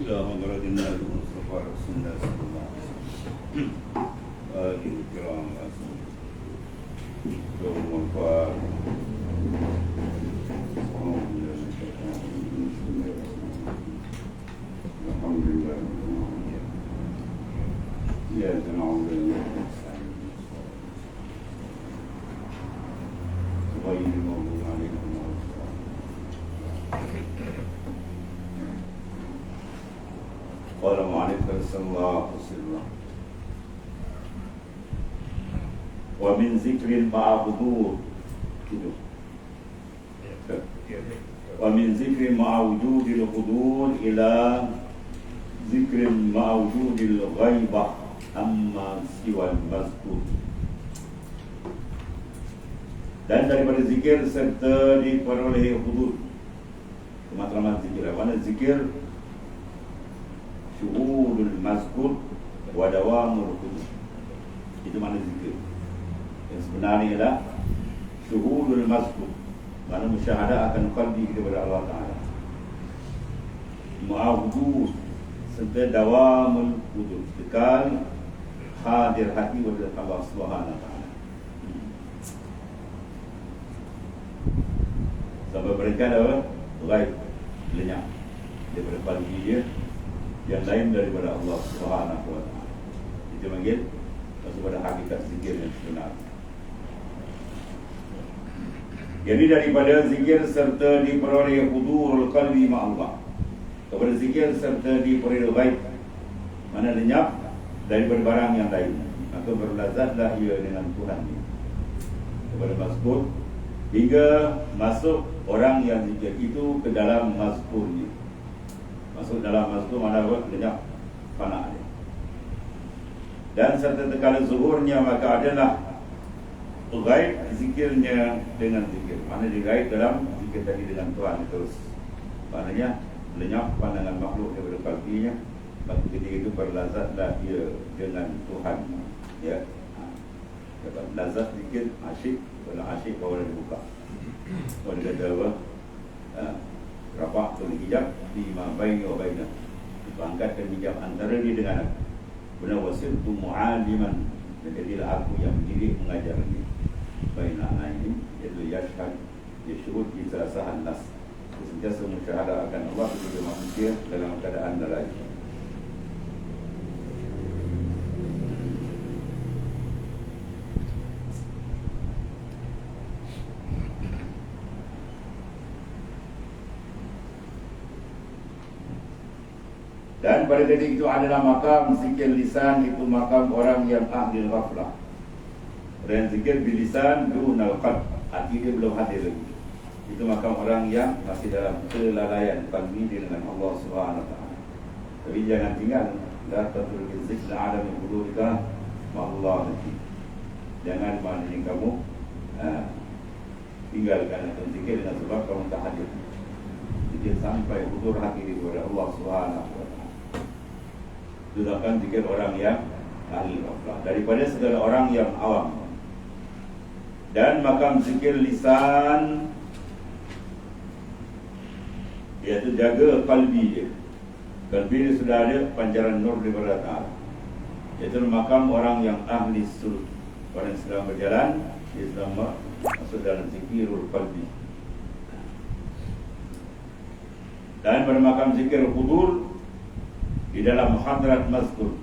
إلى حضرة النبي المصطفى رسول الله صلى الله عليه وسلم آله الكرام يوم الفاتح الحمد لله إياك نعبد وإياك نستعين غير المغضوب عليهم ولا الضالين. قال معرفة صلى الله عليه وسلم ومن ذكر مع حضور ومن ذكر مع وجود الحضور إلى ذكر مع وجود الغيبة أما سوى المذكور. Dan daripada zikir serta diperolehi hudur kematraman zikir. Mana zikir syuhudul mazkur wa dawamul hudur. Itu mana zikir. Yang sebenarnya adalah syuhudul mazkur, mana musyahadah akan qalbi kepada Allah Ta'ala, ma'hudur serta dawamul hudur, kekal hadir hati kepada Allah Subhanahu Wa Ta'ala. Sampai mereka dah ghaib, lenyap daripada qalbi dia yang lain daripada Allah Subhanahu Wa Ta'ala. Itu panggil masuk pada hakikat zikir yang sebenar. Jadi daripada zikir serta diperoleh hudurul qalbi ma'allah, kepada zikir serta diperoleh ghaib, mana lenyap daripada barang yang lain, maka berlazatlah ia dengan Tuhan dia. Kepada mazkur hingga masuk orang yang zikir itu ke dalam mazkurnya. Masuk dalam mazkur mana lenyap fana dia. Dan serta tekala zuhurnya maka adalah ghaib zikirnya dengan zikir. Mana dia ghaib dalam zikir tadi dengan Tuhan terus. Maknanya lenyap pandangan makhluk daripada kalbinya. Maka ketika itu berlazatlah dia dengan Tuhan. Ya. Dapat lazat zikir asyik. Kalau asyik bawa dibuka. Kalau dia kata apa? Rafa' tu hijab di ma baini wa bainah. Diangkatkan hijab antara dia dengan aku. Benar wasiltu mu'aliman. Dan jadilah aku yang mendidik mengajar dia. Baina aini yaitu yashhad yashhud isasahan nas. Sentiasa musyahadah akan Allah kepada manusia dalam keadaan neraja. Dan pada detik itu adalah makam zikir lisan, itu makam orang yang ahli ghaflah. Dan zikir bilisan dunal qalb, hati dia belum hadir lagi. Itu makam orang yang masih dalam kelalaian qalbi dengan Allah Subhanahu Wa Ta'ala. Tapi jangan tinggal la tatrukil zikr ala min hudurika ma'allah nanti. Jangan maknanya kamu tinggalkan atau zikir dengan sebab kamu tak hadir. Zikir sampai hudur hati kepada Allah Subhanahu Wa Ta'ala. Gunakan zikir orang yang ahli ghaflah daripada segala orang yang awam. Dan makam zikir lisan iaitu jaga kalbi dia. Kalbi dia sudah ada pancaran nur daripada Allah. Iaitu makam orang yang ahli suluk. Orang yang sedang berjalan, dia sedang masuk dalam zikirul kalbi. Dan pada makam zikir hudur di dalam hadrat mazkur,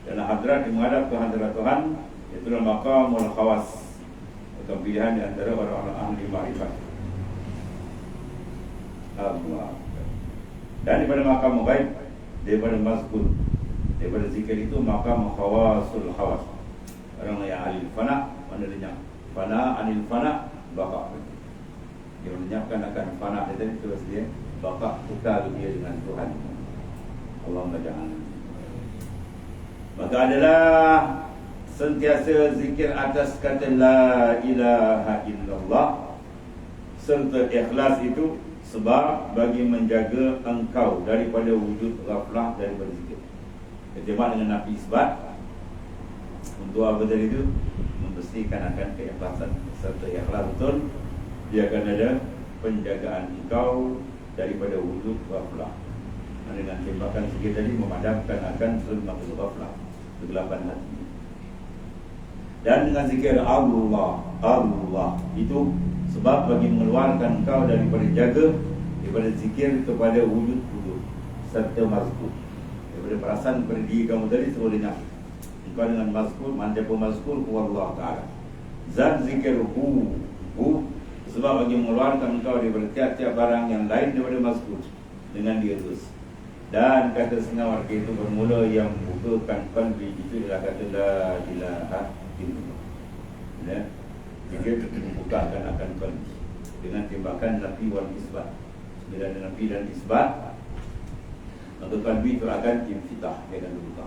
dan hadrat yang menghadap ke hadrat Tuhan, itulah maqamul khawas, atau pilihan di antara orang-orang ahli ma'rifat Allah. Dan daripada maqam ghaib, daripada mazkur, daripada zikir itu maqam khawasul khawas, orang yang ahli fana, mana lenyap fana anil fana, baka dia menyapkan akan fana dia terus dia baka kekal dia dengan Tuhan. Allahumma jangan. Maka adalah sentiasa zikir atas kata la ilaha illallah serta ikhlas itu sebab bagi menjaga engkau daripada wujud ghaflah daripada zikir. Ketimbang dengan nafi isbat untuk apa tadi itu? Membersihkan akan keikhlasan serta ikhlas betul, dia akan ada penjagaan engkau daripada wujud ghaflah. Dengan tembakan zikir tadi memadamkan akan zulmatul ghaflah, kegelapan hati. Dan dengan zikir Allah, Allah itu sebab bagi mengeluarkan engkau daripada daripada zikir kepada wujud-wujud serta mazkur, daripada perasaan kepada diri kamu tadi semua lenyap. Engkau dengan mazkur, manja pun mazkur Allah Ta'ala. Zat zikir hu sebab bagi mengeluarkan engkau daripada tiap-tiap barang yang lain daripada mazkur dengan dia terus. Dan kata setengah warga itu bermula yang membukakan qalbi itu adalah kata la ilaha illallah. Ya, dia membukakan akan qalbi dengan tembakan nafi wal isbat. Bila ada nafi dan isbat, maka qalbi itu akan infitah, dia akan terbuka.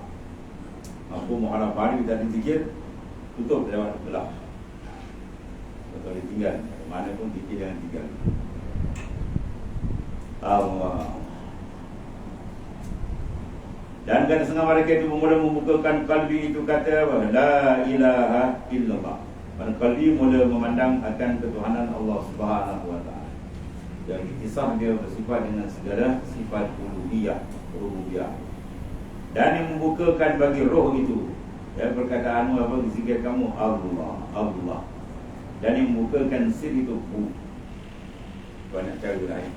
Mampu mengharapkan kita dizikir, tutup lewat belah. Kalau ditinggal, mana pun zikir jangan tinggal. Allah. Dan kata setengah mereka itu mula membukakan kalbi itu kata apa? La ilaha illallah. Pada kalbi mula memandang akan ketuhanan Allah Subhanahu wa Ta'ala. Dan kisah dia bersifat dengan segala sifat uluhiyah, rububiyah. Dan yang membukakan bagi roh itu, ya, perkataanmu apa, zikir kamu Allah, Allah. Dan yang membukakan sir itu banyak cara lain.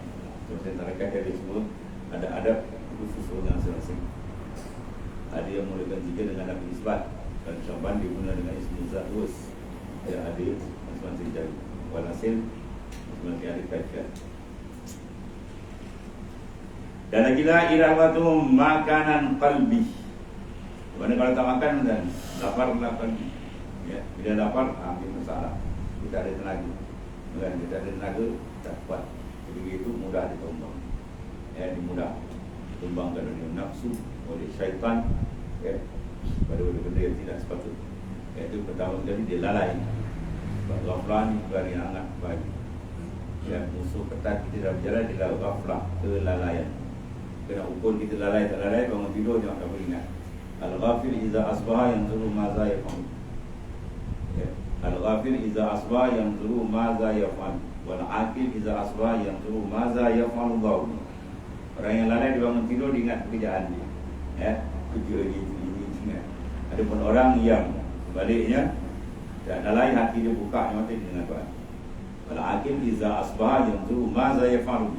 Terus saya tarakan dia semua ada adab khusus orang masing-masing. Ada yang mulakan zikir dengan nafi isbat, dan Syaban diguna dengan ismu zat terus. Ya, ada masing-masing cara. Walhasil masing-masing ada kaitan. Dan lagi lah irawatu makanan qalbi. Mana kalau tak makan dan lapar qalbi. Ya, bila lapar ambil masalah. Kita ada tenaga. Bukan kita ada tenaga tak kuat. Jadi itu mudah ditumbang. Ya, dimudah tumbangkan oleh nafsu, oleh syaitan, ya, pada benda yang tidak sepatutnya. Iaitu pertama kali dia lalai. Sebab ghaflah ni perkara yang sangat baik. Ya, musuh ketat kita dalam berjalan dia ghaflah, kelalaian. Kena ukur kita lalai tak lalai, bangun tidur jangan tak ingat. Al-ghafil iza asbaha yang zuru maza yaf'al. Ya. Al-ghafil iza asbaha yang zuru maza yaf'al. Wal-aqil iza asbaha yang zuru maza yaf'al Allah. Orang yang lalai dia bangun tidur dia ingat pekerjaan dia. Ya, kerja dia ini ingat. Ada pun orang yang sebaliknya tak lalai, hati dia buka mata dia dengan Tuhan. Wal-aqil iza asbaha yang zuru maza yaf'al.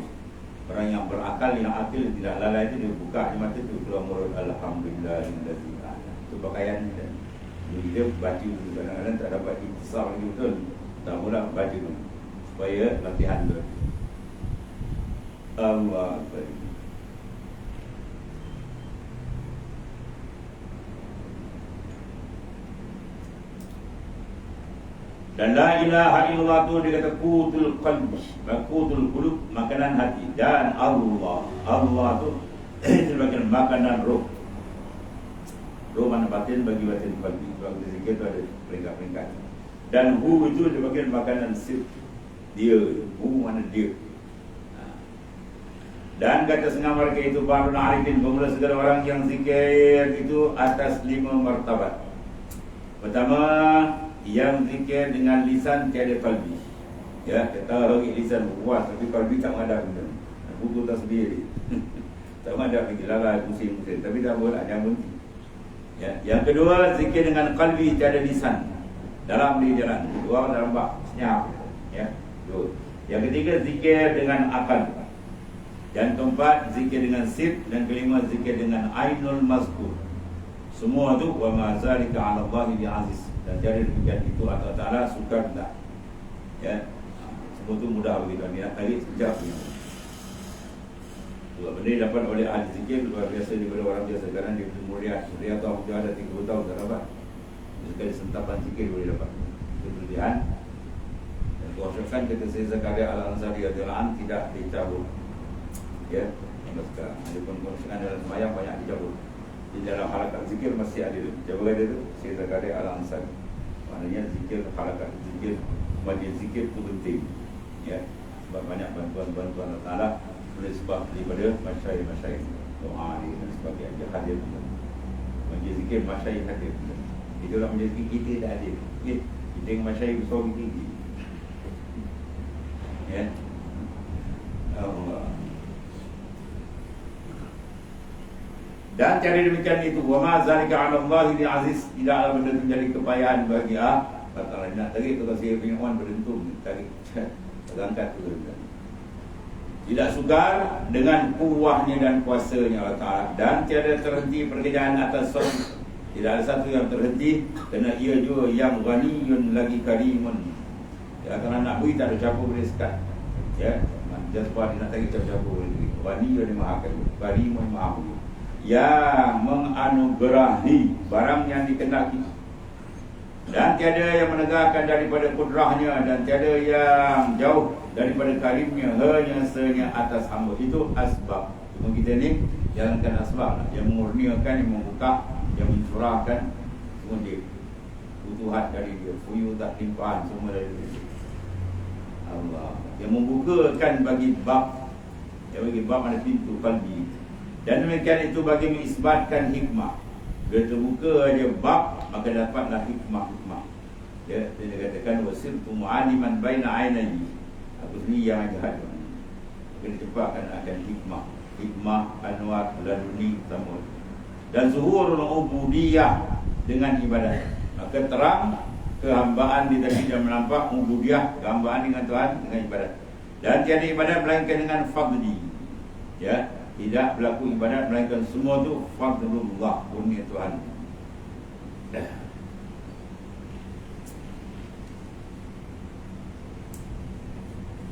Orang yang berakal, yang akil, tidak lalai itu dia buka di mata itu keluar mulut alhamdulillahillazi. Itu pakaian dia. Jadi dia baca dulu, kadang-kadang tak dapat intisar lagi betul. Tak mula baca dulu supaya latihan dulu. Allah Akbar. Dan la ilaha illallah itu dia kata qutul qalbi, qutul qulub, makanan hati. Dan Allah, Allah tu sebagai makanan roh. Roh mana batin bagi batin qalbi. Sebab zikir tu ada peringkat-peringkat. Dan hu itu dia bagian makanan sir. Dia, hu mana dia. Dan kata setengah mereka itu baru arifin, bermula segala orang yang zikir itu atas 5 martabat. Pertama, yang zikir dengan lisan tiada qalbi. Ya, kita lagi lisan puas tapi qalbi tak ada benda. Buku tak sendiri. Tak ada lagi lalai pusing-pusing tapi tak boleh ada berhenti. Ya, yang kedua zikir dengan qalbi tiada lisan. Dalam di jalan, dua dalam bak senyap. Ya. Dua. Yang ketiga zikir dengan akal. Yang keempat zikir dengan sir, dan kelima zikir dengan ainul mazkur. Semua tu wa ma zalika 'ala Allahi bi'aziz. Dan jadi demikian itu Allah Ta'ala suka tidak. Ya, semua itu mudah begitu. Dia tarik sekejap. Dua benda dapat oleh ahli zikir luar biasa daripada orang biasa. Sekarang dia mulia tu aku ada 30 tahun tak dapat. Sekali sentapan zikir boleh dapat. Itu kelebihan. Dan kuasakan kata saya Zakaria Al-Ansari radhiyallahu tidak dicabut. Ya, sekarang ada pun kuasakan dalam semayang banyak dicabut. Di dalam halakat zikir masih ada tu. Coba ada tu, saya tak ada Al-Ansari. Maknanya zikir, halakat zikir, majlis zikir itu penting. Ya, sebab banyak bantuan-bantuan Allah Ta'ala oleh sebab daripada masyarakat doa ni dan sebagainya hadir. Majlis zikir masyarakat hadir. Itulah majlis zikir kita dah hadir. Kita dengan masyarakat besar tinggi. Ya, Allah. Dan cara demikian itu, wa ma zalika 'ala Allah bi aziz, tidak ada benda menjadi kepayahan bagi kata nak tarik tu saya punya wan beruntung tarik angkat tu. Tidak sukar dengan kuahnya dan kuasanya Allah Ta'ala, dan tiada terhenti pekerjaan atas suatu. Tidak ada satu yang terhenti, kerana ia juga yang ghaniyun lagi karimun. Ya, kalau nak bui tak ada campur boleh sekat. Ya, just buat nak tarik campur boleh. Ghaniyun maha karimun maha bui, yang menganugerahi barang yang dikehendaki, dan tiada yang menegakkan daripada kudrahnya, dan tiada yang jauh daripada karimnya, hanya senya atas hamba. Itu asbab. Cuma kita ni jalankan asbab lah, yang mengurniakan, yang membuka, yang mencurahkan semua dia, kebutuhan dari dia, fuyudah, limpahan semua dari dia. Allah yang membukakan bagi bab, yang bagi bab ada pintu kalbi. Dan demikian itu bagi mengisbatkan hikmah. Bila terbuka aja bab, maka dapatlah hikmah-hikmah. Ya, dia katakan wasirtu mu'aliman baina ainai. Aku sendiri yang jahat. Kena cepatkan akan hikmah. Hikmah anwar laduni tamur. Dan zuhurul ubudiyah dengan ibadah. Maka terang kehambaan di tadi dan menampak ubudiyah, kehambaan dengan Tuhan dengan ibadat. Dan tiada ibadat melainkan dengan fadli. Ya, tidak berlaku ibadat melainkan semua itu fadlullah, kurnia Tuhan.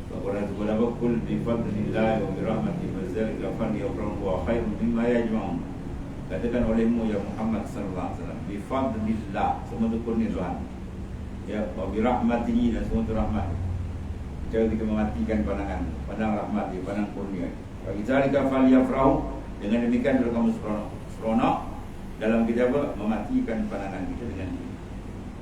Al-Quran itu berapa? Kul bi fadlillah wa bi rahmatihi fadzalika falyafrahu wa khairun mimma yajma'un. Katakan olehmu ya Muhammad sallallahu alaihi wasallam, bi fadlillah, semua itu kurnia Tuhan. Ya, wa bi rahmatihi, dan semua itu rahmat. Jangan kita mematikan pandang rahmat dia, pandang kurnia. Bagi zalika falyafrahu, dengan demikian kalau kamu seronok dalam kita apa? Mematikan pandangan kita dengan ini.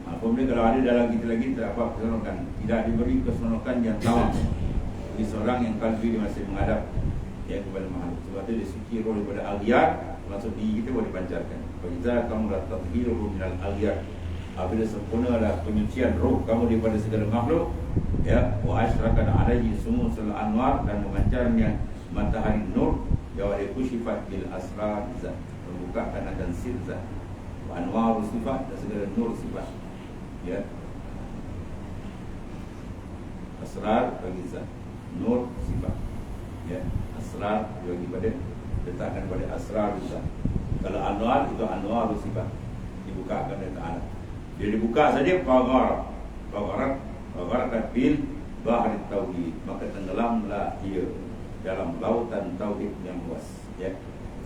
Apabila kalau ada dalam kita lagi terdapat keseronokan, tidak diberi keseronokan yang tawam bagi seorang yang kalbi dia masih menghadap ya kepada makhluk. Sebab itu dia suci roh daripada al-ghiyar, masuk diri kita boleh dipancarkan. Bagi zalika kamu la tathiru minal al-ghiyar. Apabila sempurnalah penyucian roh kamu daripada segala makhluk, ya, wa asyraqan alaihi sumusul anwar, dan memancarnya matahari nur, ya, wa kusifat bil asrar zat, membukakan akan sir zat, wa anwar sifat, dan segala nur sifat. Ya, asrar bagi zat, nur sifat. Ya, asrar bagi pada letakkan pada asrar zat. Kalau anwar itu anwar sifat, dibukakan oleh Ta'ala. Dia dibuka saja Fagharat bil bahri tauhid, maka tenggelamlah dia dalam lautan tauhid yang luas. Ya,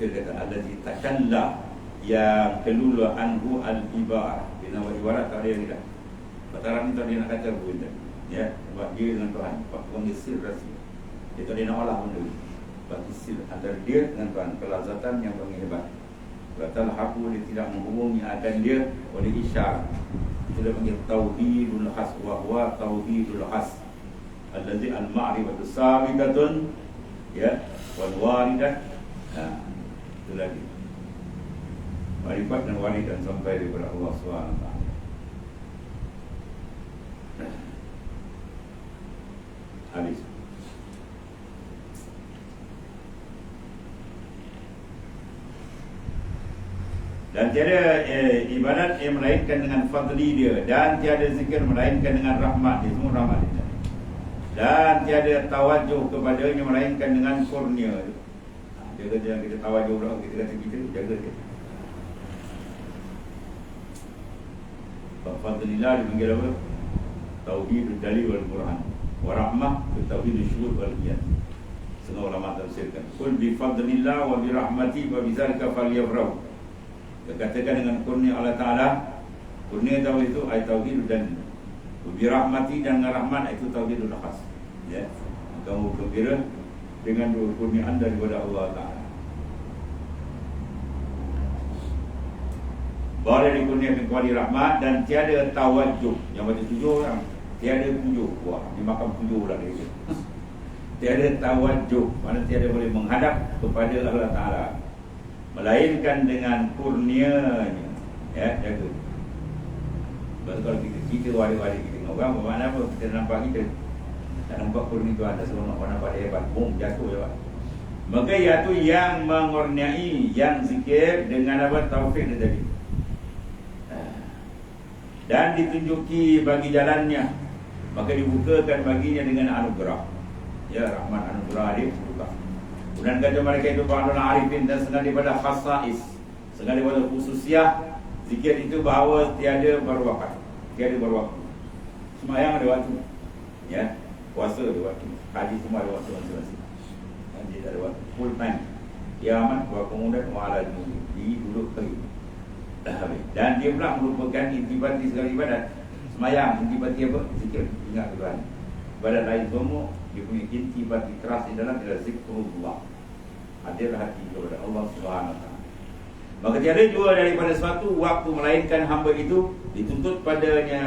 kita kata allazi takalla, yang kelula anhu al-ibar. Bila ibarat tak ada yang tidak. Pataran itu dia nak kata benda. Ya, sebab dia dengan Tuhan, Pak pengisir rahsia. Dia tak dia nak olah benda. Bagi sir antara dia dengan Tuhan, kelazatan yang paling hebat. Batal haku, dia tidak menghubungi akan dia oleh isyarat. Itu dia panggil tauhidul khas, wa huwa tauhidul khas allazi al-ma'rifatu sabiqatun, ya, wal waridah. Itu lagi ma'rifat dan waridah sampai daripada Allah SWT. Habis. Dan tiada ibadat yang melainkan dengan fadli dia, dan tiada zikir melainkan dengan rahmat dia, semua rahmat dia. Dan tiada tawajuh kepadanya melainkan dengan kurnia dia. Jaga jangan kita tawajuh pula, kita kata kita jaga dia. Fadlillah dipanggil apa? Tauhidul dalil wal burhan, wa rahmah tauhidul syuhud wal qiyas. Semua ulama tafsirkan. Qul bi fadlillah wa bi rahmati wa bi zalika falyafrahu. Katakan dengan kurnia Allah Ta'ala. Kurnia tauhid itu ayat tauhid dan birahmati, dan dengan rahmat itu tauhidul khas. Ya, kamu gembira dengan dua kurniaan daripada Allah Ta'ala. Boleh dikurniakan kembali rahmat dan tiada tawajjuh. Yang baca 7 orang, tiada 7. Wah, di makam 7 lah dia. Tiada tawajjuh, mana tiada boleh menghadap kepada Allah Ta'ala, melainkan dengan kurnianya. Ya, jaga. Sebab kalau kita wadik-wadik kita dengan orang, bermakna apa? Kita nampak kita tak nampak kurnia Tuhan, dah seronok, orang nampak dia hebat, boom, jatuh je Pak. Maka iaitu yang mengurniai, yang zikir dengan apa? Taufik dia tadi. Dan ditunjuki bagi jalannya, maka dibukakan baginya dengan anugerah. Ya, rahmat anugerah dia buka. Kemudian kata mereka itu ba'dul arifin, dan setengah daripada khasais, setengah daripada khususiah zikir itu bahawa tiada berwaktu. Tiada berwaktu. Sembahyang ada waktu. Ya, puasa ada waktu. Haji semua ada waktu masing-masing. Haji tak ada waktu. Full time. Kiamat wa kemudian wa ala di duduk pergi. Dah habis. Dan dia pula merupakan intibati segala ibadat. Semayang, intibati apa? Zikir. Ingat Tuhan. Ibadat lain semua, dia punya intibati keras di dalam adalah zikrullah. Hadir hati kepada Allah Subhanahu Wa Taala. Maka tiada jua daripada suatu waktu melainkan hamba itu dituntut padanya.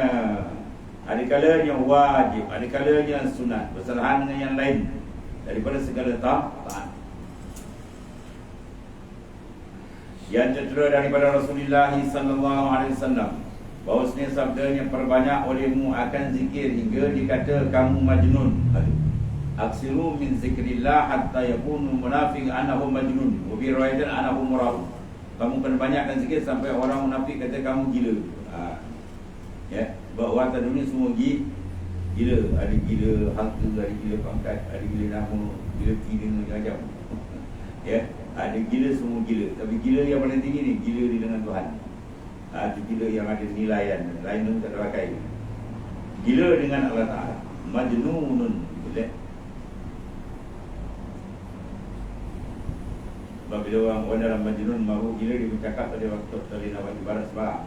Ada kalanya wajib, ada kalanya sunat, bersalahan dengan yang lain daripada segala taat. Yang tertera daripada Rasulullah sallallahu alaihi wasallam bahawasanya sabdanya, perbanyak olehmu akan zikir hingga dikata kamu majnun. Aksiru min zikrillah hatta yakunu munafiq annahu majnun wa bi riwayatin annahu murad. Kamu kena banyakkan zikir sampai orang munafik kata kamu gila. Ya, sebab orang atas dunia semua gila. Ada gila harta, ada gila pangkat, ada gila nama, gila tiga macam. Ya, ada gila, semua gila. Tapi gila yang paling tinggi ni, gila di dengan Tuhan. Itu gila yang ada nilaian, lain pun tak ada pakai. Gila dengan Allah Ta'ala. Majnunun. Boleh? Sebab bila orang dalam majnun mahu gila, dia bercakap pada waktu tadi nak bagi barat sebarang.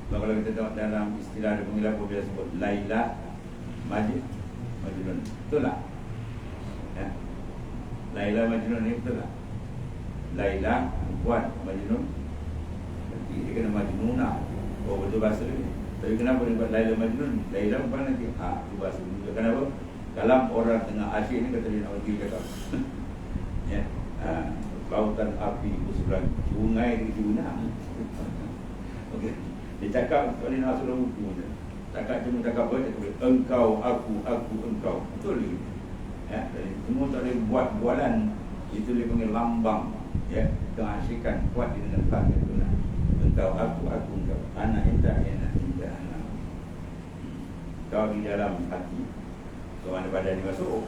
Sebab kalau kita tengok dalam istilah ada pengilah bila sebut Laila Majnun. Betul tak? Ya? Laila Majnun ni betul tak? Laila perempuan, Majnun nanti dia kena Majnunah. Oh, betul bahasa dia. Tapi kenapa dia buat Laila Majnun? Laila perempuan nanti itu bahasa dia. Kenapa? Dalam orang tengah asyik ni kata dia nak bagi cakap. Ya, lautan api berseberang, sungai di Juna. Okey, dia cakap kalau dia nak suruh buku je. Cakap cuma cakap apa? Cakap engkau, aku, engkau. Betul ni. Ya, semua tak boleh buat bualan. Itu dia panggil lambang. Ya, keasyikan kuat di dengan Tuhan itu. Engkau, aku, engkau. Anak indah, anak. Kau di dalam hati. Kau mana badan ni masuk?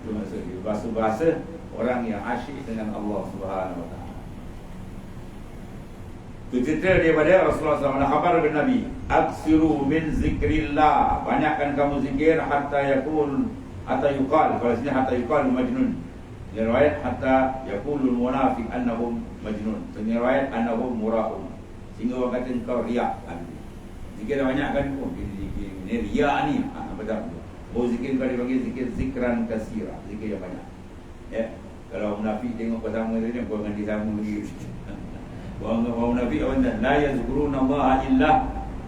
Itu maksud dia. Bahasa-bahasa orang yang asyik dengan Allah Subhanahu Wa Taala. Itu cerita daripada Rasulullah SAW. Khabar bin Nabi, aksiru min zikrillah, banyakkan kamu zikir hatta yakul, hatta yuqal. Kalau sini hatta yuqal majnun. Dalam riwayat hatta yaqulul munafiq annahum majnun. Dalam riwayat annahum mura'un. Sehingga orang kata engkau riak. Zikir banyak kan? Oh, ini riak ni. Betul. Oh, zikir kau dipanggil zikir zikran kasira, zikir yang banyak. Ya. Kalau munafik tengok bersama dia, kau dengan dia sama dia. Orang munafik orang la yazkuruna Allah illa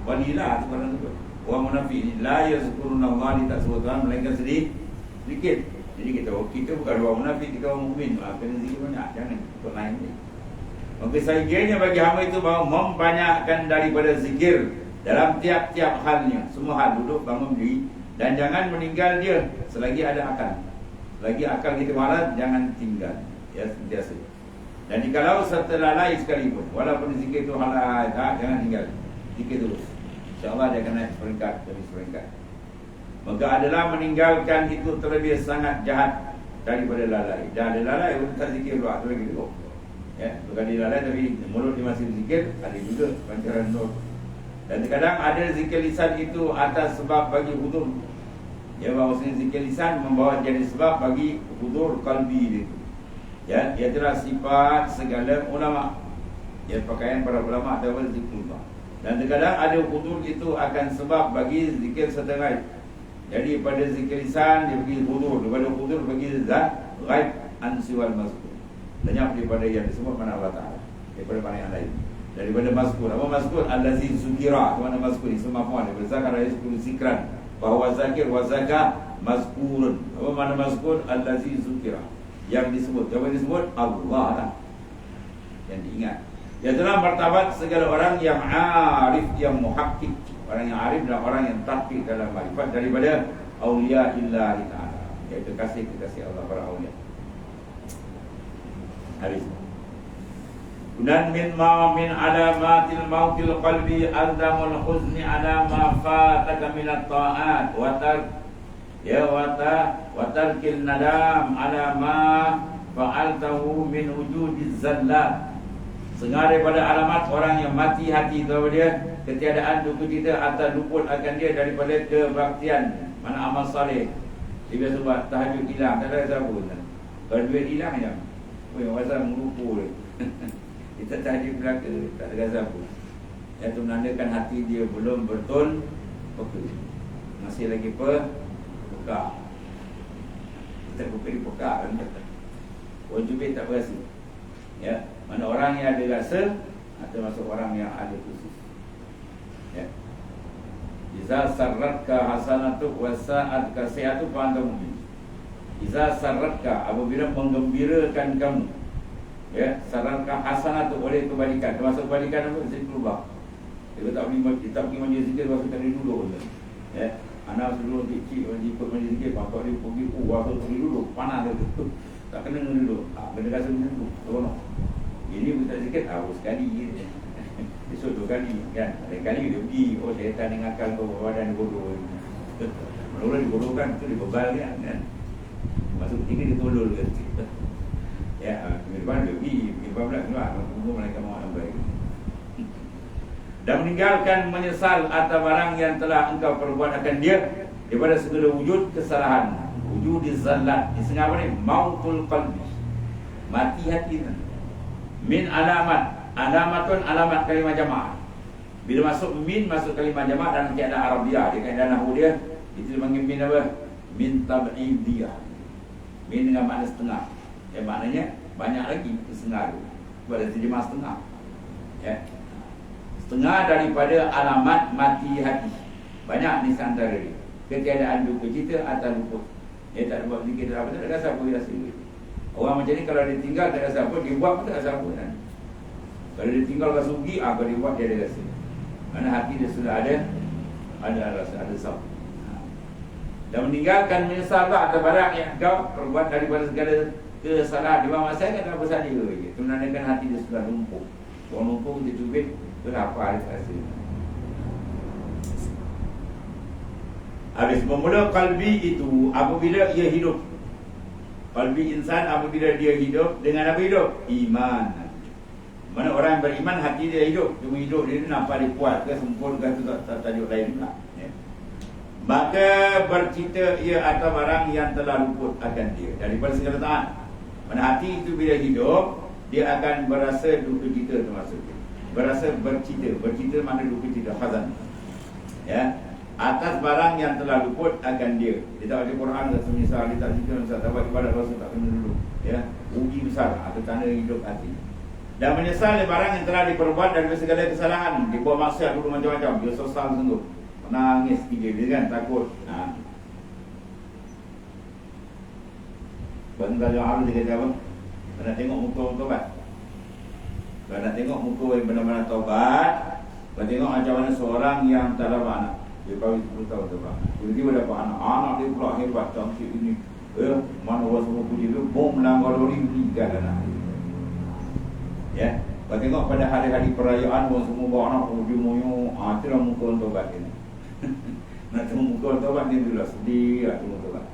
qalila, sebenarnya tu. Orang munafik ni la yazkuruna Allah, dia tak sebut Tuhan melainkan sedikit. Jadi kita bukan orang munafik, kita orang mukmin. Kena zikir banyak, jangan ikut lain ni. Maka sahaja bagi hamba itu bahawa membanyakkan daripada zikir dalam tiap-tiap halnya, semua hal, duduk, bangun diri. Dan jangan meninggal dia selagi ada akal. Selagi akal kita marah, jangan tinggal. Ya, sentiasa. Dan jikalau setelah lalai sekalipun, walaupun zikir itu halal, jangan tinggal. Zikir terus. InsyaAllah dia akan naik seperingkat demi seperingkat. Maka adalah meninggalkan itu terlebih sangat jahat daripada lalai. Dan ada lalai, tak zikir doa, itu lagi dulu. Ya, bukan dia lalai tapi mulut dia masih zikir, ada juga pancaran nur. Dan terkadang ada zikir lisan itu atas sebab bagi hudur. Ya, bahawasanya zikir lisan membawa jadi sebab bagi hudur qalbi itu. Ya, ia adalah sifat segala ulama. Ya, pakaian para ulama adalah zikrullah. Dan terkadang ada hudur itu akan sebab bagi zikir setengah. Jadi pada zikir lisan dia bagi hudur, daripada hudur bagi zat ghaib an siwal mazkur. Banyak daripada yang disebut mana Allah Ta'ala. daripada barang yang lain. Daripada mazkur. Apa mazkur? Allazi zukira. Mana mazkur? Isim maf'ul. Daripada zakara yazkuru zikran. Bahawa zakir wa zaka mazkurun. Apa mana mazkur? Allazi zukira. Yang disebut. Apa disebut? Allah lah. Yang diingat. Iaitulah martabat segala orang yang arif, yang muhakkik. Orang yang arif adalah orang yang tahqiq dalam marifat daripada awliya illahi ta'ala, iaitu kasih-kasih Allah para awliya. Hadis. Dan min alamatil mautil qalbi azamul huzni ala ma fataka min at-ta'at wa tarkil nadam ala ma fa'altahu min wujudiz zallat. Setengah daripada alamat orang yang mati hati tahu dia, ketiadaan duka cita atau luput akan dia daripada kebaktian, mana amal saleh. Dia biasa buat tahajud hilang, tak ada siapa pun. Kalau duit hilang je, oh pasal melupu dia. Kita tahajud belaka, tak ada siapa. Yang itu menandakan hati dia belum betul peka. Masih lagi peka. Kita buka di peka kan. Orang jubit tak berasa. Ya, mana orang yang ada rasa termasuk orang yang ada khusus. Ya. Iza sarratka hasanatu wa sa'atka sayyi'atu fa anta mu'min. Iza sarratka, apabila menggembirakan kamu, ya, sarratka hasanatu oleh kebaikan. Termasuk kebaikan apa? Zikr Allah. Dia tak pergi majlis zikir waktu tadi duduk. Ya, anak dulu kecil majlis zikir, bapak dia pergi waktu tadi duduk, panas dia tu. Tak kena duduk. Benda rasa duduk. Tolong. Ini minta zikir sekali je. Esok 2 kali kan. Lain kali dia pergi, syaitan yang akal kau badan bodoh. Mula-mula dibodohkan, tu dibebal kan. Masuk ketiga dia tolol kan. Ya, depan dia pergi pula keluar, tunggu mereka mau orang baik. Dan meninggalkan menyesal atas barang yang telah engkau perbuat akan dia daripada segala wujud kesalahan. Wujud zallat. Di apa ni? Mautul qalbi. Mati hati. Min alamatun alamat kalimah jamaah. Bila masuk min, masuk kalimah jamaah dalam keadaan Arabiah, dia kaedah nahwu dia itu dipanggil min apa? Min tab'idiyah. Min dengan makna setengah. Yang maknanya banyak lagi setengah tu. Sebab dia terjemah setengah. Ya. Setengah daripada alamat mati hati. Banyak ni antara dia. Ketiadaan duka cita atau luput. Dia tak ada buat zikir dalam apa, tak ada rasa apa dia rasa. Orang macam ni kalau dia tinggal tak rasa apa, dia buat pun tak rasa apa kan. Kalau dia tinggal rasa rugi, kalau dia buat dia ada rasa. Kerana hati dia sudah ada rasa, ada sab. Dan meninggalkan menyesal atas barang yang kau perbuat daripada segala kesalahan. Di bawah saya kata apa saja. Itu menandakan hati dia sudah lumpuh. Orang lumpuh dia cubit, berapa hari rasa. Habis bermula kalbi itu apabila ia hidup. Qalbi insan apabila dia hidup, dengan apa hidup? Iman. Mana orang beriman hati dia hidup. Cuma hidup dia nampak dia kuat ke, sempurna ke, itu tak tajuk lain pula. Ya. Maka bercita ia atas barang yang telah luput akan dia daripada segala taat. Mana hati itu bila hidup, dia akan berasa duka cita termasuk dia. Berasa bercita. Bercita makna duka cita, khazan. Ya. Atas barang yang telah luput akan dia. Dia tak baca Quran, tak menyesal, dia tak zikir, tak buat ibadat Rasul, tak kena dulu. Ya, rugi besar atau tanda hidup hati. Dan menyesal barang yang telah diperbuat dari segala kesalahan. Dia buat maksiat dulu macam-macam. Dia sesal sungguh. Menangis dia kan, takut. Benda yang harus dia kata apa? Nak tengok muka orang tobat. Kalau nak tengok muka yang benar-benar tobat, kau tengok macam mana seorang yang tak dapat anak. Dia kahwin 10 tahun terbang. Tiba-tiba dapat anak dia pula hebat, cantik ini. Mana orang semua puji dia, bom melanggar lori, meninggal anak dia. Ya, kau tengok pada hari-hari perayaan, orang semua bawa anak, ujung-ujung, itulah muka orang tobat dia. Nak tengok muka orang tobat dia dulu, sedih lah tengok tobat.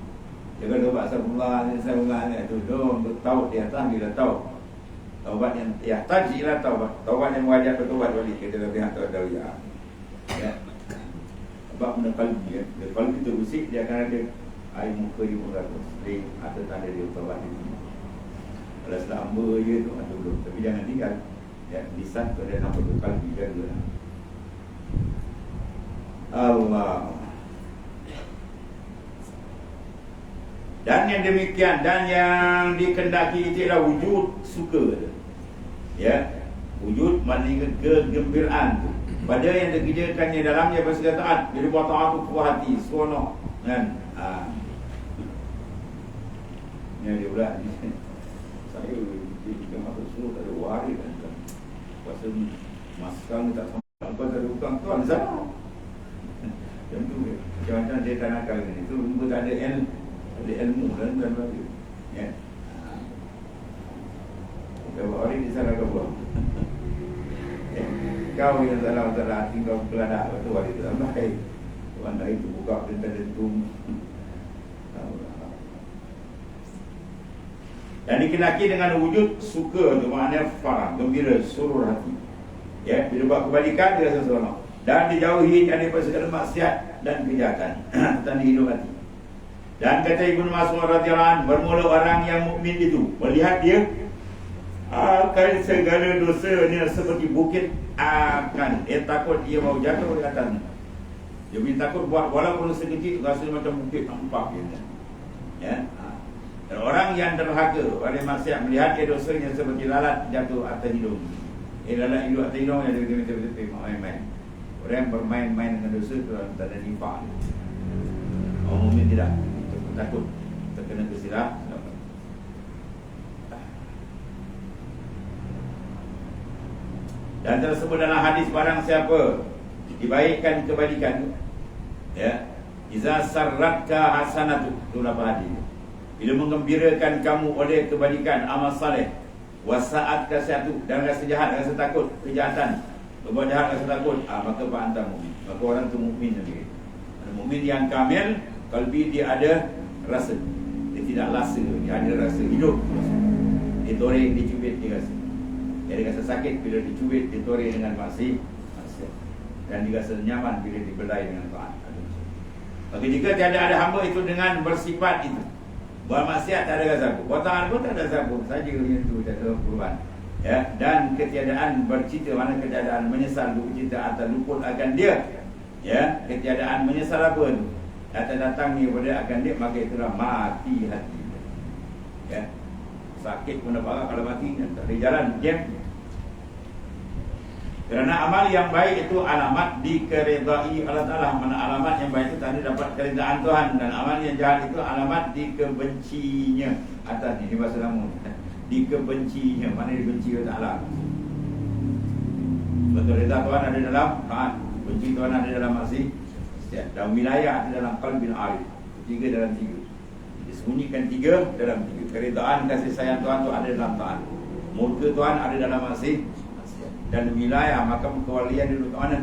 Dia kata tobat saya itu dong, tahu di atas, dia dah tahu. Taubat yang tajilah taubat yang wajib bertobat balik, kita lebih hantar dari ya. Sebab benda kalbi ya. Kalau kita usik, dia akan ada air muka dia pun ratus sering atau tanda dia taubat dia. Kalau selamba je tu atau belum. Tapi jangan tinggal ya, lisan tu ada nampak tu kalbi jaga. Allah. Dan yang demikian, dan yang dikendaki itu adalah wujud suka. Ya. Wujud maknanya kegembiraan pada yang dikerjakannya dalamnya bersegala taat. Bila buat taat tu puas hati, seronok kan. Ni dia pula ni. Saya dia masuk suruh tak ada waris kan. Pasal maskang tak sama apa tak ada hutang tuan sama. Yang tu macam-macam dia tak nakal ni. Itu rumah tak ada ilmu dan bagi. Ya. Kalau orang di sana kau buat. Kau yang dalam hati kau geladak waktu hari itu tambah kai. Tuan dah itu buka pintu dentum. Dan dikenaki dengan wujud suka, itu maknanya farah, gembira, surur hati. Ya, bila buat kebalikan dia rasa seronok. Dan dijauhi daripada segala maksiat dan kejahatan dan hidup hati. Dan kata Ibnu Mas'ud radhiyallahu anhu, bermula orang yang mukmin itu melihat dia akan segala dosanya seperti bukit akan takut dia mau jatuh di atasnya. Dia punya takut buat walaupun sekecil rasa macam bukit nampak dia. Ya. Dan orang yang derhaka oleh maksiat melihat dia dosanya seperti lalat jatuh atas hidung. Lalat hidup atas hidung yang dia betul-betul main-main. Orang yang bermain-main dengan dosa itu tak ada nifak. Orang mukmin tidak takut terkena kesilap. Dan tersebut dalam hadis barang siapa dibaikkan kebaikan, ya, iza sarratka hasanatu, itu apa hadis. Bila menggembirakan kamu oleh kebaikan amal saleh, wasaat kasatu, dan rasa jahat, rasa takut kejahatan, berbuat jahat, rasa takut, maka anta mukmin. Maka orang tu mukmin lagi. Mukmin yang kamil, kalbi dia ada rasa, dia tidak rasa, dia ada rasa hidup. Dia toreng, dia cubit, dia rasa. Dia rasa sakit bila dicubit, ditoreh dengan maksiat, dan dia rasa nyaman bila dibelai dengan taat. Maka jika tiada ada hamba itu dengan bersifat itu, buat maksiat tak ada rasa apa, buat taat pun tak ada rasa apa, saja yang itu tak ada perubahan. Ya, dan ketiadaan bercita, mana ketiadaan menyesal, bercita atau luput akan dia. Ya, ketiadaan menyesal apa itu? Datang datangnya pada akan dia, maka itulah mati hati. Ya, sakit pun dapat kalau mati, tak ada jalan jam. Kerana amal yang baik itu alamat dikeredai Allah Ta'ala. Mana alamat yang baik itu tadi dapat keredaan Tuhan. Dan amal yang jahat itu alamat dikebencinya. Atas ni bahasa lama. Dikebencinya. Mana dibenci Allah Ta'ala. Betul, reda Tuhan ada dalam taat, benci Tuhan ada dalam maksiat, dan wilayah ada dalam qalbil arif. Tiga dalam tiga. Disembunyikan tiga dalam tiga. Keredaan kasih sayang Tuhan itu ada dalam taat. Murka Tuhan ada dalam maksiat. Dan wilayah makam kewalian dulu ke mana?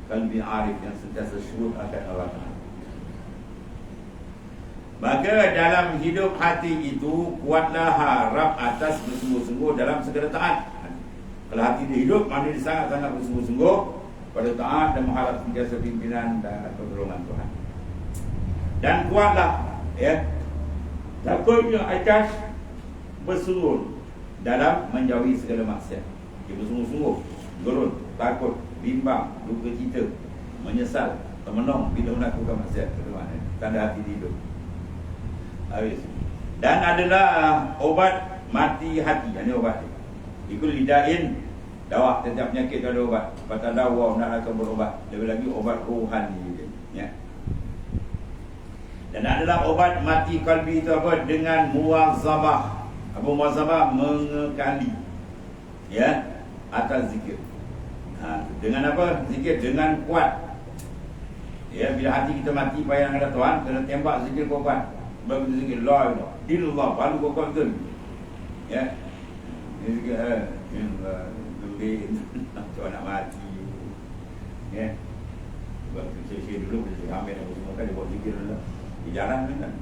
Qalbi arif yang sentiasa syurut akan Allah Ta'ala. Maka dalam hidup hati itu kuatlah harap atas bersungguh-sungguh dalam segala taat. Kalau hati dia hidup, mana dia sangat-sangat bersungguh-sungguh pada taat dan mengharap sentiasa pimpinan dan pertolongan Tuhan. Dan kuatlah, ya, takutnya atas bersungguh dalam menjauhi segala maksiat. Dia bersungguh-sungguh, gerun, takut, bimbang, duka cita, menyesal, termenung bila melakukan maksiat. Tanda hati dia hidup. Habis. Dan adalah obat mati hati. Ini obat dia. Ikut lidain, dawah setiap penyakit ada obat. Patah dawah nak akan berobat. Lebih lagi obat rohani dia. Ya. Dan adalah obat mati kalbi itu apa? Dengan muwazabah. Apa muwazabah? Mengekali. Ya. Atas zikir. Dengan apa? Zikir dengan kuat. Ya, bila hati kita mati payah dengan Tuhan, kena tembak zikir kuat. Baru kita zikir la ilaha illallah, baru kuat betul. Ya. Ini zikir lebih Tuhan nak mati. Ya. Sebab saya dulu bila saya ambil semua kan dia buat zikir dulu. Dia jarang kan.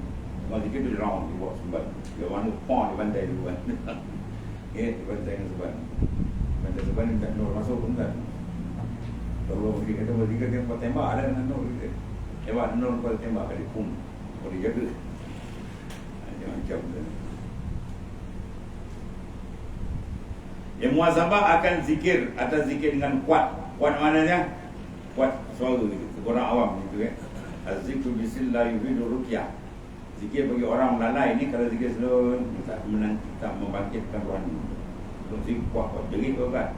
Kalau zikir dia round, dia buat sebab dia mana pon di bantai dulu kan. Ya, di bantai dengan sebab. Bantai sebab ni tak nur masuk pun kan. Kalau dia kata bertiga dia buat tembak ada dengan nur kita. Tembak nur pada tembak kat dia pun. Kalau dia jaga. Macam tu. Yang muazabah akan zikir atau zikir dengan kuat. Kuat maknanya kuat suara gitu. Orang awam gitu kan. Az-zikru bisillah yuhidu ruqyah. Zikir bagi orang lalai ni, kalau zikir slow tak membangkitkan rohani. Terus kuat jerit tu kan.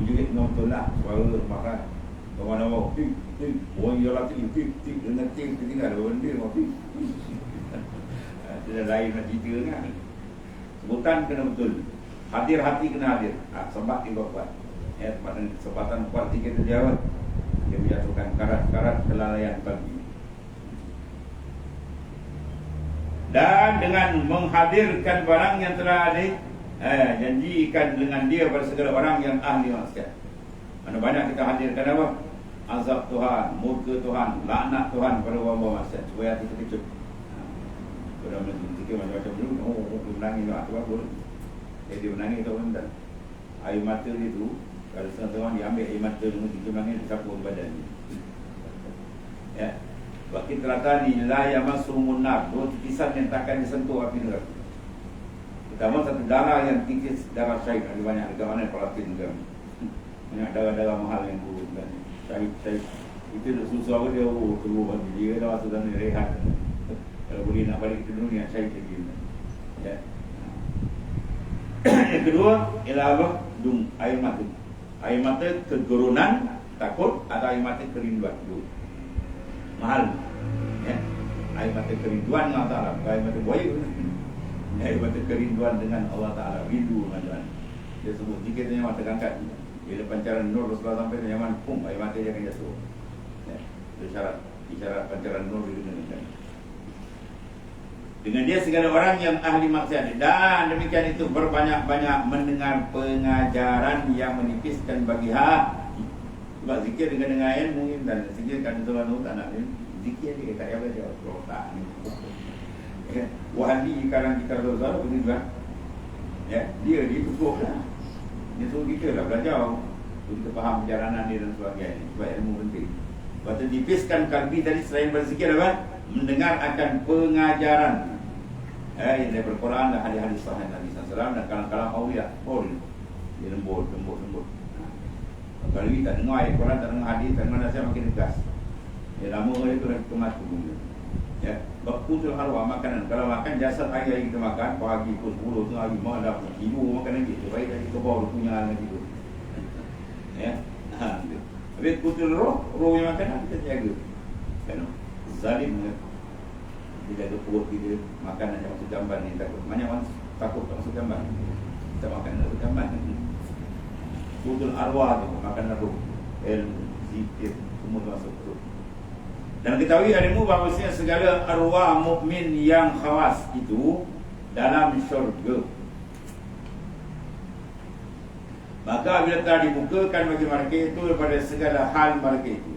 Jerit dengan betul lah. Suara makan. Kawan-kawan, orang yang latih, dengan tim tinggal benda kopi. Tidak lain nak cerita kan. Sebutan kena betul. Hadir hati kena hadir. Sebab dia kuat. Ya, kesempatan kuat kita jawab. Dia menjatuhkan karat-karat kelalaian bagi. Dan dengan menghadirkan barang yang telah janjikan dengan dia pada segala orang yang ahli maksiat. Mana banyak kita hadirkan apa? Azab Tuhan, murka Tuhan, laknat Tuhan pada orang-orang maksiat. Supaya hati kita kecut. Sudah fikir macam-macam dulu. Dia menangis tu apa? Dia menangis tu kan. Air mata dia tu, kalau setengah-setengah dia ambil air mata dengan kita menangis, dia sapu ke badan dia. Ya. Wakil teratani la yamassumun nar. Dua titisan yang takkan disentuh api neraka. Pertama, satu darah yang tikis, darah syahid. Ada banyak dekat mana Palestin ke. Banyak darah-darah mahal yang buruk kan. Syahid. Itu susah dia turun bagi dia dah sudah ni rehat. Kalau boleh nak balik ke dunia syahid lagi. Ya. Yang kedua ialah apa? Air mata. Air mata kegerunan, takut, atau air mata kerinduan. Mahal. Ya. Air mata kerinduan dengan Allah Ta'ala. Air mata buaya. Air mata kerinduan dengan Allah Ta'ala. Rindu dengan Tuhan. Dia sebut jika dia mata angkat. Bila pancaran nur Rasulullah sampai ke Yaman, pum, air mata dia akan jatuh. Ya. Itu isyarat pancaran nur didengarkan. Dengan dia segala orang yang ahli maksiat. Dan demikian itu berbanyak-banyak mendengar pengajaran yang menipiskan bagi hati. Sebab zikir dengan ilmu dan zikir kan Tuhan tak nak zikir dia tak payah belajar tak ni. Wahdi sekarang kita tahu begitu kan. Ya, dia cukuplah. Dia suruh kita lah belajar untuk kita faham perjalanan dia dan sebagainya. Sebab ilmu penting. Lepas tu dipiskan kalbi tadi selain berzikir apa? Mendengar akan pengajaran. Yang daripada Quran dan hadis-hadis sahih Nabi SAW dan kalam-kalam awliya. Dia lembut. Kalau kita tak dengar ayat Quran, tak dengar hadis, tak dengar nasihat, makin tegas. Ya, lama itu dah kemas tu. Ya, bakutul arwah makanan. Kalau makan jasad hari kita makan, pagi pukul 10 tengah hari malam tidur makan lagi. Supaya dari ke bawah punya alam tidur. Ya. Habis kutul roh yang makanan kita jaga. Kan? Zalim dia jaga perut kita, makan nak masuk jamban ni takut. Banyak orang takut tak masuk jamban. Kita makan nak masuk jamban. Kutul arwah tu, makan roh. Ilmu, zikir, semua masuk perut. Dan ketahui hadimu bahawasanya segala arwah mukmin yang khawas itu dalam syurga. Maka bila telah dibukakan bagi mereka itu daripada segala hal mereka itu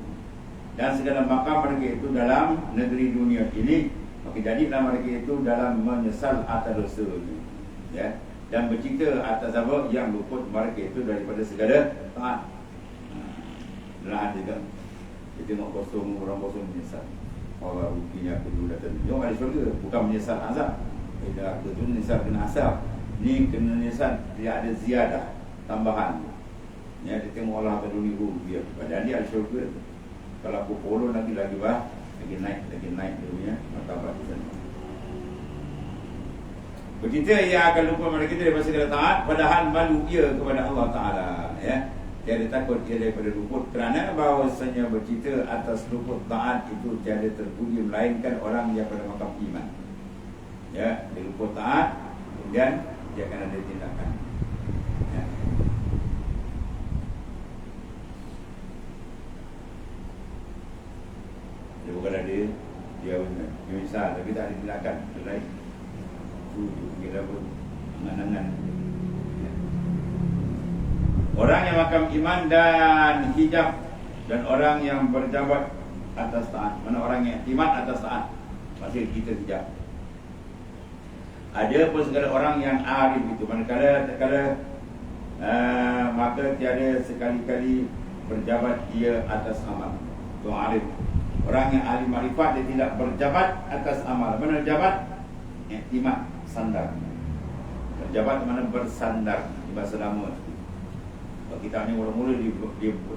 dan segala makam mereka itu dalam negeri dunia ini, maka jadilah mereka itu dalam menyesal atas dosa ini. Ya, dan bercerita atas apa yang luput mereka itu daripada segala taat. Dalam juga dia tengok kosong, orang kosong menyesal. Orang rupinya aku dulu datang. Dia orang di syurga, bukan menyesal azab. Dia aku tu menyesal kena asap. Ni kena menyesal dia ada ziyadah, tambahan. Ya, dia tengok Allah peduli rupiah. Padahal dia ada syurga. Kalau aku follow lagi bah, lagi naik dia punya martabat di sana. Begitu ia akan lupa mereka daripada segala taat, padahal malu ia kepada Allah Ta'ala. Ya. Tiada takut ia daripada luput, kerana bahawasanya bercerita atas luput taat itu tiada terpuji melainkan orang yang pada makam iman. Ya, dia luput taat, kemudian dia akan ada tindakan. Ya. Dia bukan ada dia misal tapi tak ada tindakan lain. Itu kira pun angan-angan. Orang yang makam iman dan hijab dan orang yang berjabat atas taat. Mana orang yang iman atas taat, masih kita hijab. Ada pun segala orang yang arif itu, manakala maka tiada sekali-kali berjabat dia atas amal. Itu arif. Orang yang ahli makrifat dia tidak berjabat atas amal. Mana jabat? Iktimat, sandar. Berjabat mana bersandar di bahasa lama. Kita ni mula-mula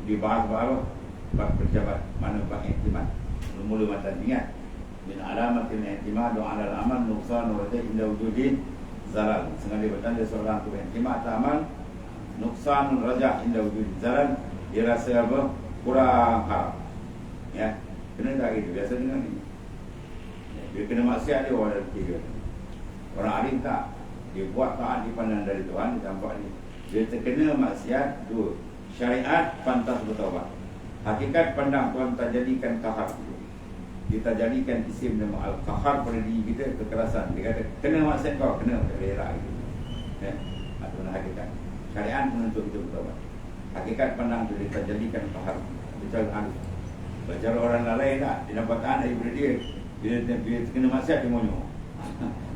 dibahas bahawa bab berjabat, mana bab iktimat. Mula-mula macam ingat min alamatil i'timadu 'ala al-amal nuqsan wa inda wujudin zalal. Sengaja bertanda seorang tu yang kimat amal nuksan rajah indah wujud zalal, dia rasa apa? Kurang harap. Ya, kena tak gitu, biasa dengan ini. Ya, dia kena maksiat dia orang ada tiga. Orang alim tak, dia buat taat di pandang dari Tuhan, dia tampak ni. Dia terkena maksiat, dua. Syariat pantas bertaubat. Hakikat pandang Tuhan tak jadikan kahar. Dia tak jadikan isim nama al-kahar pada diri kita, kekerasan. Dia kata, kena maksiat kau, kena, tak boleh elak gitu. Ya, itu hakikat. Syariat menuntut kita bertaubat. Hakikat pandang itu dia tak jadikan kahar. Dia cakap, baca orang lain tak, dia nampak tahan daripada dia. Bila kena maksiat, dia monyok.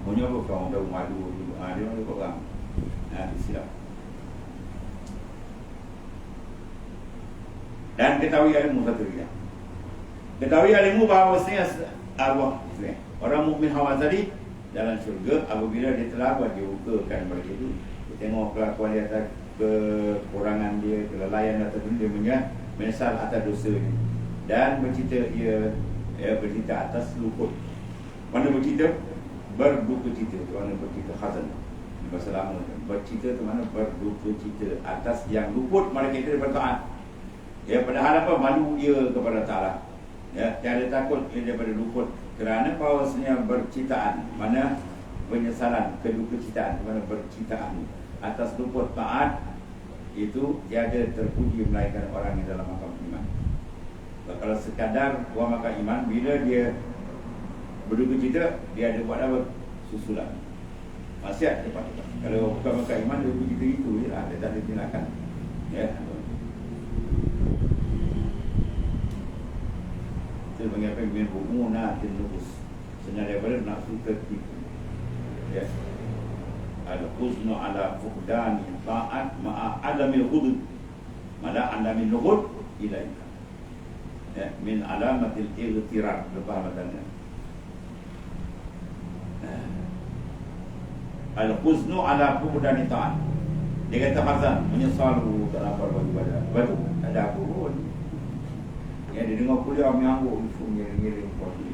Monyok apa kau tahu malu. Dia malu kau orang. Silap. Dan ketahui ilmu satu dia. Ketahui ilmu bahawasanya Allah, orang mukmin hawa tadi dalam syurga apabila dia telah buat diukakan mereka itu. Dia tengok kelakuan dia atas kekurangan dia, kelalaian ataupun dia menyesal atas dosa dia. Dan bercerita bercerita atas luput. Mana bercerita? Berduka cita. Tu mana bercerita khazan. Bahasa lama. Bercerita tu mana berduka cita atas yang luput mereka itu daripada taat. Ya, padahal apa? Malu dia kepada Ta'ala. Ya, tiada takut dia daripada luput. Kerana bahawasanya bercitaan, mana penyesalan, keduka citaan, mana bercitaan atas luput taat, itu tiada terpuji melainkan orang yang dalam makam iman. Kalau sekadar buah makan iman, bila dia berduka cita, dia ada buat apa? Susulan. Maksiat dia patut. Kalau bukan makan iman, dia berduka cita itu je lah. Dia tak ada tindakan. Ya. Itu panggil apa? Min humunatin nufus. Sebenarnya daripada nafsu tertipu. Ya. Al-huznu ala fuqdani ta'at ma'a adamil hudud. Mala adamil nuhud ilaika. Ya, min alamatil ightirar, lepas matanya. Al-huznu ala fuqdani ta'at. Dia kata Hazan, menyesal tak lapar bagi badan. Betul, tak ada apa pun. Ya, dia dengar kuliah mengangguk, ngiring-ngiring.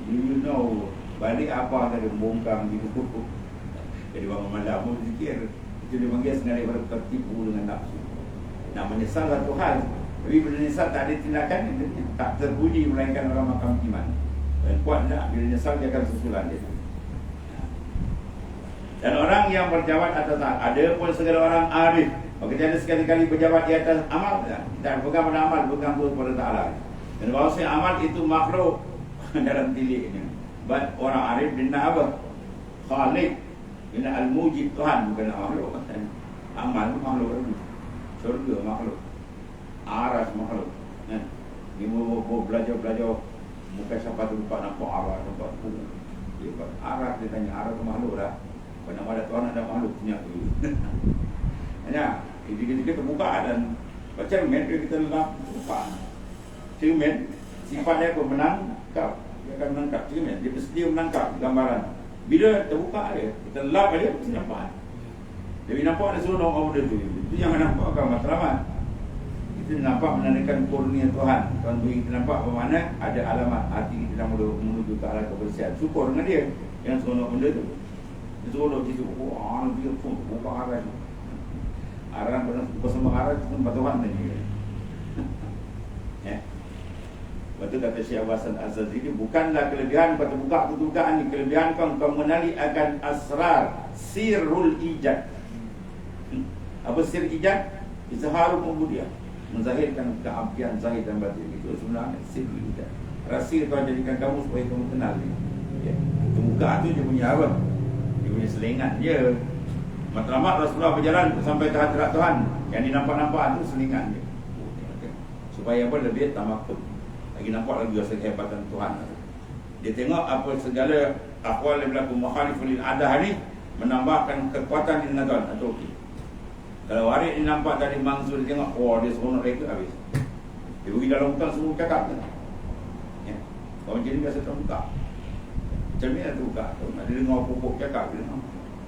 You know, balik apa tadi membongkang gitu. Jadi bangun malam pun fikir. Itu dia panggil sengaja daripada tertipu dengan nafsu. Nak menyesal satu hal, tapi bila menyesal tak ada tindakan, tak terpuji melainkan orang makam iman. Dan kuat tak, bila menyesal dia akan susulan dia. Dan orang yang berjawab atas taat, ada pun segala orang arif. Maka ada sekali-kali berjawab di atas amal, tak pegang pada amal, pegang kepada Ta'ala. Dan bahawasanya amal itu makhluk dalam tiliknya. But orang arif dia nak apa? Khalik. Dia nak al-mujib Tuhan, bukan makhluk. Amal itu makhluk. Surga makhluk. Aras makhluk. Dia belajar-belajar. Bukan siapa tu lupa nampak aras, nampak pun. Aras dia tanya, aras itu makhluk dah. Kalau ada Tuhan ada makhluk punya tu. Ya, ketika terbuka dan baca cermin kita lelap buka. Cermin sifatnya apa? Menangkap. Dia akan menangkap cermin. Dia bersedia menangkap gambaran. Bila terbuka dia, kita lelap dia, kita nampak. Jadi nampak ada seronok apa benda tu. Itu jangan nampak kan matlamat. Itu nampak menandakan kurnia Tuhan. Tuhan beri kita nampak bermakna ada alamat hati kita menuju ke arah kebersihan. Syukur dengan dia yang seronok benda tu. Seronok kita, dia pun buka arah tu. Arah bersama arah itu tempat Tuhan tadi. Ya. Lepas tu kata Syekh Hasan Az-Zazili, bukanlah kelebihan kau terbuka kedudukan ni, kelebihan kau mengenali akan asrar sirrul ijad. Apa sir ijad? Izharul ubudiyah, menzahirkan keapian zahir dan batin. Itu sebenarnya sir ijad. Rahsia Tuhan jadikan kamu supaya kamu kenal dia. Ya. Terbuka tu dia punya apa? Dia punya selingan je. Matlamat Rasulullah berjalan sampai ke hadirat Tuhan. Yang dinampak-nampak tu selingan je. Supaya apa? Lebih tamakut. Lagi nampak lagi rasa kehebatan Tuhan. Dia tengok apa segala akwal yang berlaku mukhalif lil adah ni menambahkan kekuatan di nazar atau okey. Kalau warid dia nampak tadi Mansur dia tengok, oh dia seronok reka habis. Dia pergi dalam hutan semua cakap. Ya. Kalau macam ni biasa terbuka. Macam ni terbuka. Dia dengar pokok cakap dia.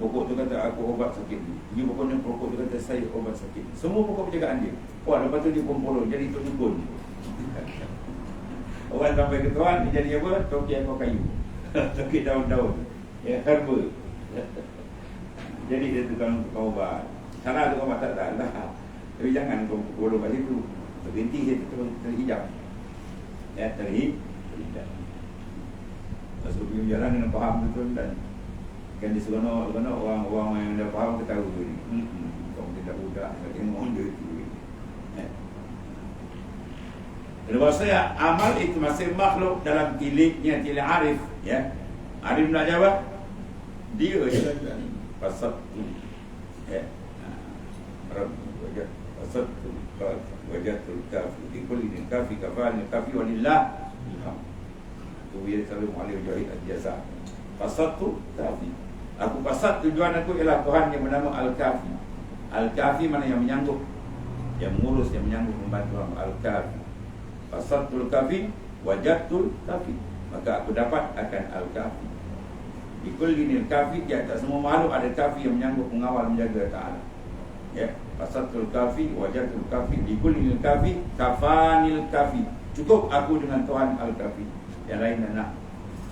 Pokok tu kata aku obat sakit. Dia pokoknya pokok tu kata saya obat sakit. Semua pokok percakapan dia. Wah, lepas tu dia kumpul jadi tok dukun. Orang sampai ke Tuhan, dia jadi apa? Toki ekor kayu. Toki daun-daun. Ya, herba. Jadi dia tukang ubat. Sana tukang ubat tak ada. Tapi jangan kau bodoh kat situ. Berhenti dia terhijab. Ya, terhijab. Masuk pergi jalan kena faham betul dan kan di seronok orang-orang yang dah faham kita tahu ni. Kau tidak budak, kita tengok dia tu. Bahwasanya amal itu masih makhluk dalam tiliknya, tilik arif, ya. Arif nak jawab, dia je pasat tu, ya. Pasat tu, wajah tu kafi, ikul ini kafi, kafal kafi, walillah. Tu dia selalu mualim jahit jasa. Pasat tu kafi. Aku pasat tujuan aku ialah Tuhan yang bernama Al-Kafi. Al-Kafi mana yang menyanggup, yang mengurus, yang menyanggup membantu Al-Kafi. Fasatul kafi, wajatul kafi. Maka aku dapat akan al-kafi. Ikul gini kafi, di atas semua makhluk ada kafi yang menyanggup, mengawal, menjaga Ta'ala. Ya, fasatul kafi, wajatul kafi. Ikul gini kafi, kafanil kafi. Cukup aku dengan Tuhan al-kafi. Yang lain nak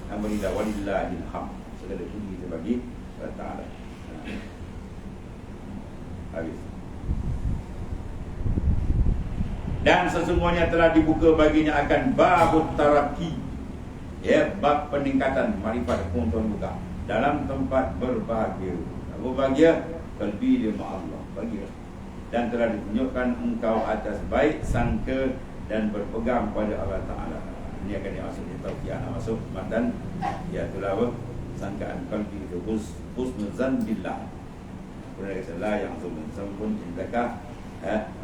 amridah walillahil hamd. Segala puji kita bagi Ta'ala. Habis. Dan sesungguhnya telah dibuka baginya akan babut taraki, ya, bab peningkatan marifat pengetahuan buka dalam tempat berbahagia. Berbahagia kalbi dia Allah bahagia. Dan telah ditunjukkan engkau atas baik sangka dan berpegang pada Allah Ta'ala. Ini akan dimaksud di tauqiyah, masuk matan, ya, itulah apa? Sangkaan kalbi itu husnuzan billah. Kemudian kata la yang sempun indaka,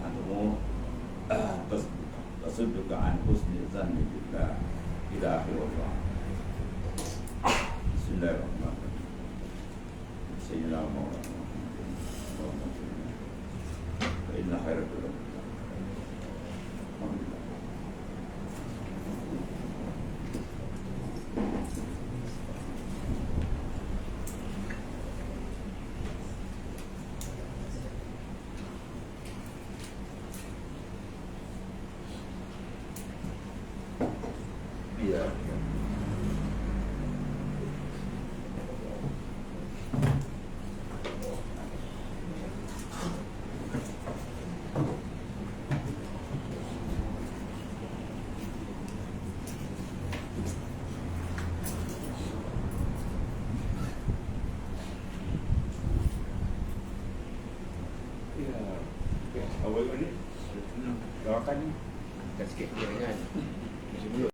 antumu tasudduka an husni zanni billah ila akhir Allah. Bismillahirrahmanirrahim. Sayyidina Muhammad